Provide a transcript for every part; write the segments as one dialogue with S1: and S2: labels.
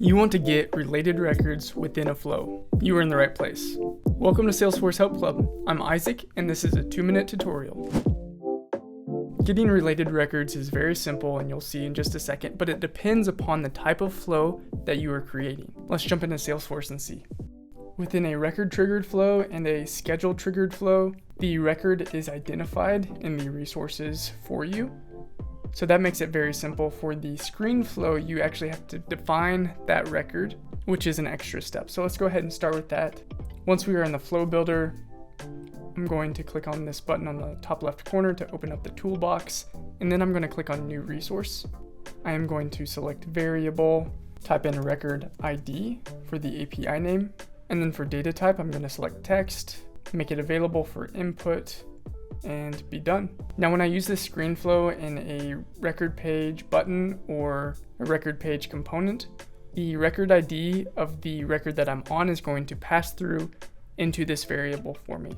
S1: You want to get related records within a flow. You are in the right place. Welcome to Salesforce Help Club. I'm Isaac, and this is a 2-minute tutorial. Getting related records is very simple, and you'll see in just a second, but it depends upon the type of flow that you are creating. Let's jump into Salesforce and see. Within a record-triggered flow and a schedule-triggered flow, the record is identified in the resources for you. So that makes it very simple. For the screen flow, you actually have to define that record, which is an extra step. So let's go ahead and start with that. Once we are in the Flow Builder, I'm going to click on this button on the top left corner to open up the toolbox, and then I'm going to click on New Resource. I am going to select Variable, type in Record ID for the API name, and then for data type, I'm going to select Text, make it available for input, and be done. Now when I use this screen flow in a record page button or a record page component, the record ID of the record that I'm on is going to pass through into this variable for me.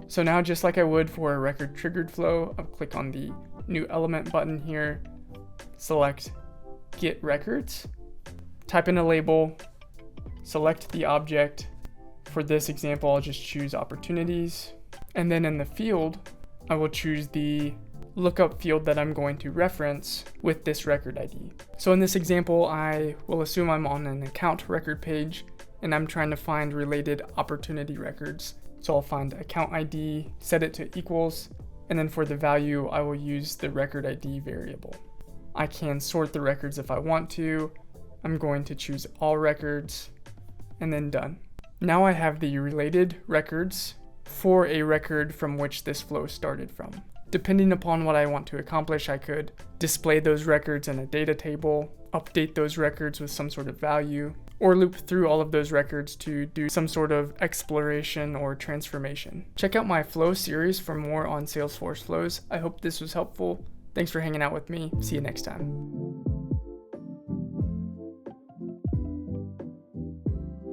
S1: So now, just like I would for a record triggered flow, I'll click on the new element button here, select get records, type in a label, select the object. For this example, I'll just choose opportunities, and then in the field, I will choose the lookup field that I'm going to reference with this record ID. So in this example, I will assume I'm on an account record page and I'm trying to find related opportunity records. So I'll find account ID, set it to equals, and then for the value, I will use the record ID variable. I can sort the records if I want to. I'm going to choose all records and then done. Now I have the related records for a record from which this flow started from. Depending upon what I want to accomplish, I could display those records in a data table, update those records with some sort of value, or loop through all of those records to do some sort of exploration or transformation. Check out my flow series for more on Salesforce flows. I hope this was helpful. Thanks for hanging out with me. See you next time.